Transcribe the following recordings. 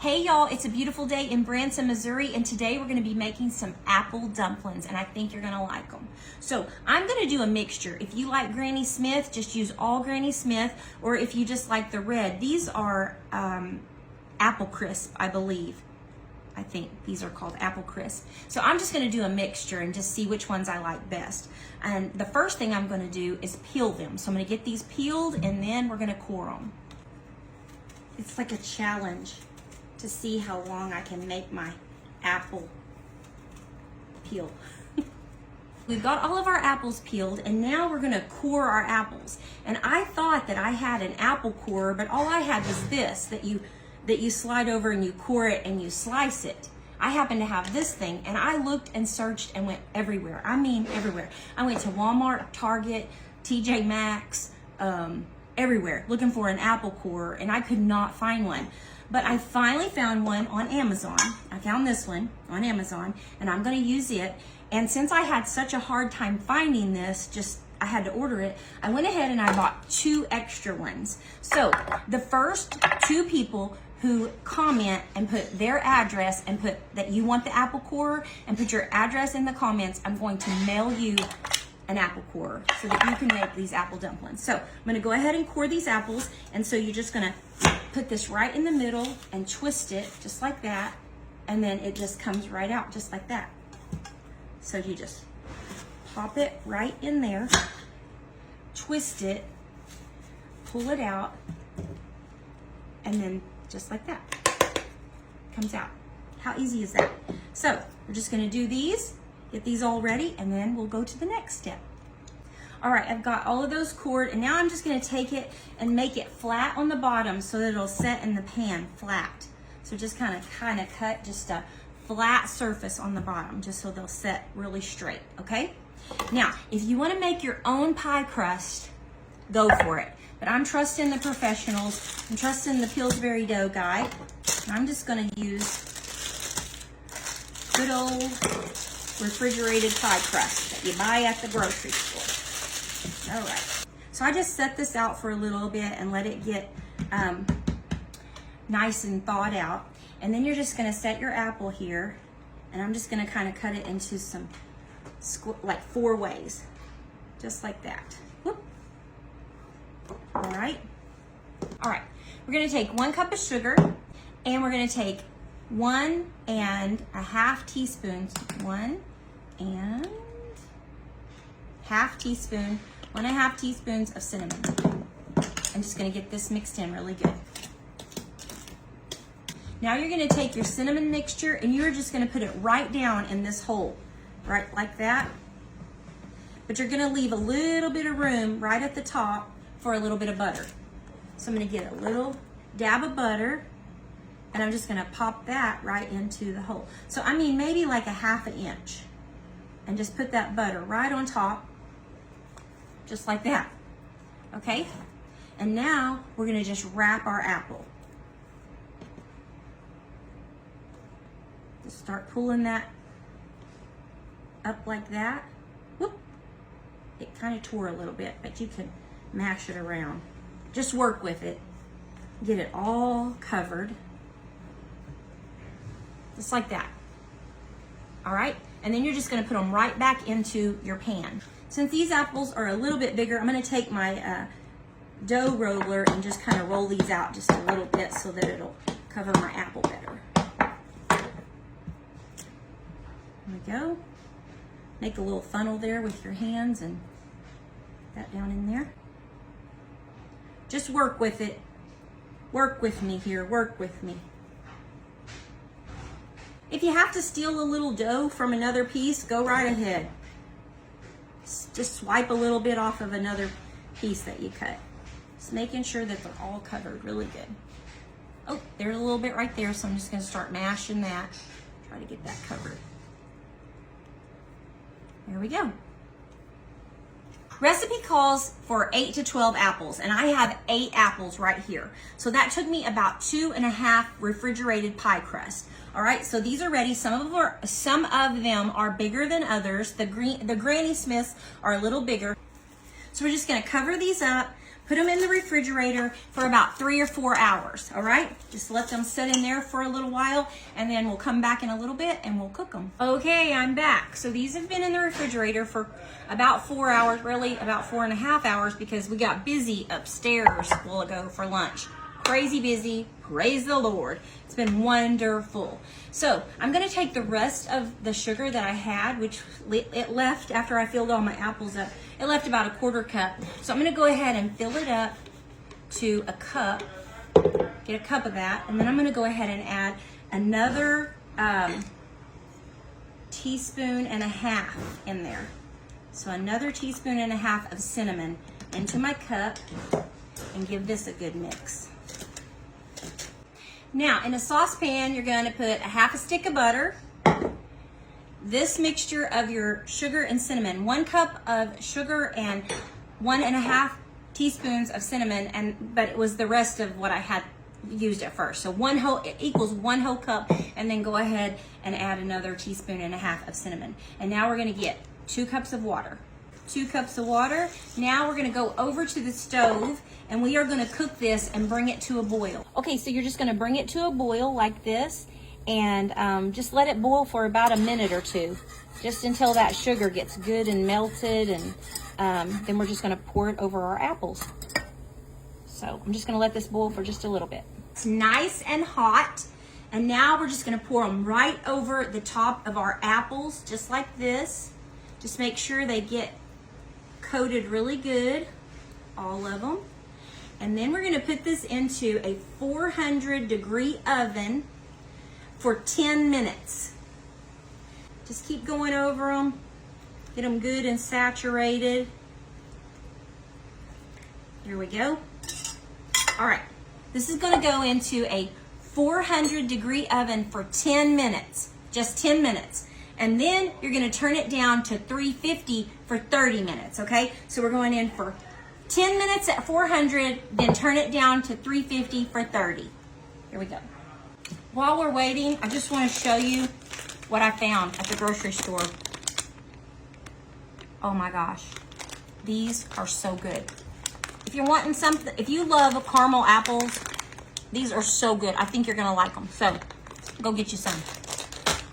Hey y'all, it's a beautiful day in Branson, Missouri, and today we're gonna be making some apple dumplings, and I think you're gonna like them. So I'm gonna do a mixture. If you like Granny Smith, just use all Granny Smith, or if you just like the red, these are apple crisp, I believe. I think these are called apple crisp. So I'm just gonna do a mixture and just see which ones I like best. And the first thing I'm gonna do is peel them. So I'm gonna get these peeled and then we're gonna core them. It's like a challenge to see how long I can make my apple peel. We've got all of our apples peeled and now we're gonna core our apples. And I thought that I had an apple corer, but all I had was this, that you slide over and you core it and you slice it. I happen to have this thing, and I looked and searched and went everywhere. I mean everywhere. I went to Walmart, Target, TJ Maxx, everywhere looking for an apple corer, and I could not find one. But I finally found one on Amazon. I found this one on Amazon, and I'm gonna use it. And since I had such a hard time finding this, I had to order it, I went ahead and I bought 2 extra ones. So the first 2 people who comment and put their address and put that you want the apple corer and put your address in the comments, I'm going to mail you an apple corer so that you can make these apple dumplings. So I'm gonna go ahead and core these apples, and so you're just gonna put this right in the middle and twist it just like that, and then it just comes right out just like that. So you just pop it right in there, twist it, pull it out, and then just like that, comes out. How easy is that? So we're just gonna do these, get these all ready, and then we'll go to the next step. All right, I've got all of those cored, and now I'm just gonna take it and make it flat on the bottom so that it'll set in the pan flat. So just kind of cut just a flat surface on the bottom, just so they'll set really straight, okay? Now, if you wanna make your own pie crust, go for it. But I'm trusting the professionals. I'm trusting the Pillsbury dough guy. And I'm just gonna use good old refrigerated pie crust that you buy at the grocery store. All right. So I just set this out for a little bit and let it get nice and thawed out. And then you're just gonna set your apple here, and I'm just gonna kind of cut it into some, like 4 ways, just like that. Whoop. All right. All right. We're gonna take 1 cup of sugar, and we're gonna take 1 1/2 teaspoons, 1 1/2 teaspoon, 1 1/2 teaspoons of cinnamon. I'm just gonna get this mixed in really good. Now you're gonna take your cinnamon mixture and you're just gonna put it right down in this hole, right like that. But you're gonna leave a little bit of room right at the top for a little bit of butter. So I'm gonna get a little dab of butter, and I'm just gonna pop that right into the hole. So I mean maybe like a 1/2 inch, and just put that butter right on top, just like that, okay? And now we're gonna just wrap our apple. Just start pulling that up like that. Whoop. It kind of tore a little bit, but you can mash it around. Just work with it. Get it all covered. Just like that. All right? And then you're just gonna put them right back into your pan. Since these apples are a little bit bigger, I'm gonna take my dough roller and just kind of roll these out just a little bit so that it'll cover my apple better. There we go. Make a little funnel there with your hands and that down in there. Just work with it. Work with me here, work with me. If you have to steal a little dough from another piece, go right ahead. Just swipe a little bit off of another piece that you cut. Just making sure that they're all covered really good. Oh, there's a little bit right there, so I'm just gonna start mashing that. Try to get that covered. There we go. Recipe calls for 8 to 12 apples, and I have 8 apples right here. So that took me about 2 1/2 refrigerated pie crust. All right, so these are ready. Some of them are bigger than others. The Granny Smiths are a little bigger. So we're just gonna cover these up, Put them in the refrigerator for about 3 or 4 hours, all right? Just let them sit in there for a little while, and then we'll come back in a little bit and we'll cook them. Okay, I'm back. So these have been in the refrigerator for about 4 hours, really about 4.5 hours, because we got busy upstairs a while ago for lunch. Crazy busy, praise the Lord. It's been wonderful. So I'm gonna take the rest of the sugar that I had, which it left after I filled all my apples up. It left about 1/4 cup. So I'm gonna go ahead and fill it up to a cup, get a cup of that, and then I'm gonna go ahead and add another teaspoon and a half in there. So another teaspoon and a half of cinnamon into my cup and give this a good mix. Now, in a saucepan, you're going to put 1/2 stick of butter, this mixture of your sugar and cinnamon, 1 cup of sugar and 1.5 teaspoons of cinnamon, but it was the rest of what I had used at first. So it equals 1 whole cup, and then go ahead and add another teaspoon and a half of cinnamon. And now we're going to get 2 cups of water. 2 cups of water. Now we're gonna go over to the stove and we are gonna cook this and bring it to a boil. Okay, so you're just gonna bring it to a boil like this and just let it boil for about a minute or 2, just until that sugar gets good and melted, and then we're just gonna pour it over our apples. So I'm just gonna let this boil for just a little bit. It's nice and hot, and now we're just gonna pour them right over the top of our apples, just like this. Just make sure they get coated really good, all of them. And then we're gonna put this into a 400-degree oven for 10 minutes. Just keep going over them, get them good and saturated. Here we go. All right, this is gonna go into a 400-degree oven for 10 minutes, just 10 minutes. And then you're gonna turn it down to 350 for 30 minutes, okay? So we're going in for 10 minutes at 400, then turn it down to 350 for 30. Here we go. While we're waiting, I just wanna show you what I found at the grocery store. Oh my gosh, these are so good. If you're wanting something, if you love caramel apples, these are so good. I think you're gonna like them, so go get you some.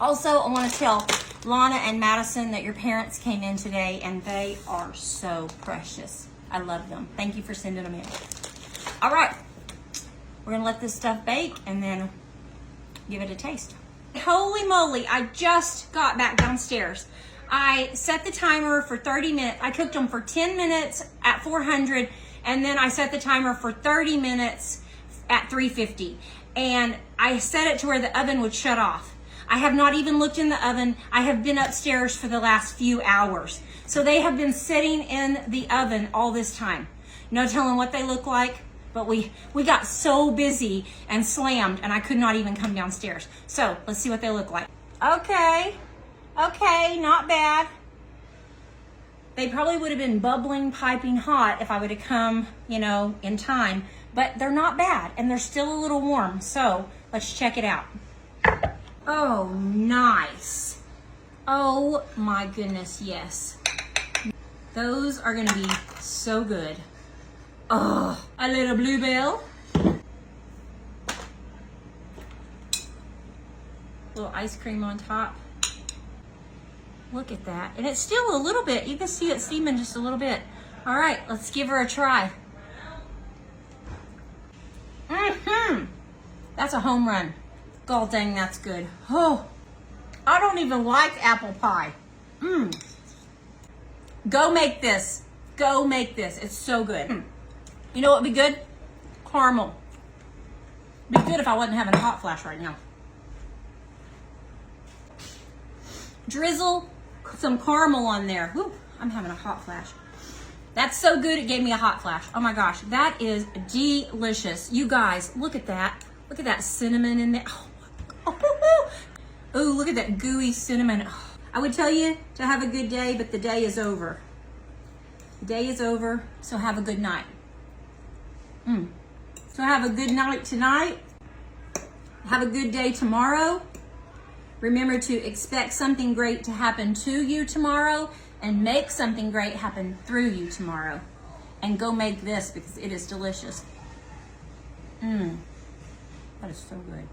Also, I want to tell Lana and Madison that your parents came in today, and they are so precious. I love them. Thank you for sending them in. All right, we're going to let this stuff bake and then give it a taste. Holy moly, I just got back downstairs. I set the timer for 30 minutes. I cooked them for 10 minutes at 400, and then I set the timer for 30 minutes at 350. And I set it to where the oven would shut off. I have not even looked in the oven. I have been upstairs for the last few hours. So they have been sitting in the oven all this time. No telling what they look like, but we got so busy and slammed and I could not even come downstairs. So let's see what they look like. Okay, not bad. They probably would have been bubbling, piping hot if I would have come, in time, but they're not bad and they're still a little warm. So let's check it out. Oh, nice. Oh my goodness, yes. Those are gonna be so good. Oh, a little bluebell. Little ice cream on top. Look at that. And it's still a little bit, you can see it steaming just a little bit. All right, let's give her a try. That's a home run. God dang, that's good. Oh, I don't even like apple pie. Go make this. Go make this. It's so good. You know what would be good? Caramel. It'd be good if I wasn't having a hot flash right now. Drizzle some caramel on there. Woo, I'm having a hot flash. That's so good, it gave me a hot flash. Oh my gosh, that is delicious. You guys, look at that. Look at that cinnamon in there. Oh, look at that gooey cinnamon. I would tell you to have a good day, but the day is over. The day is over, so have a good night. So have a good night tonight. Have a good day tomorrow. Remember to expect something great to happen to you tomorrow and make something great happen through you tomorrow. and go make this because it is delicious. That is so good.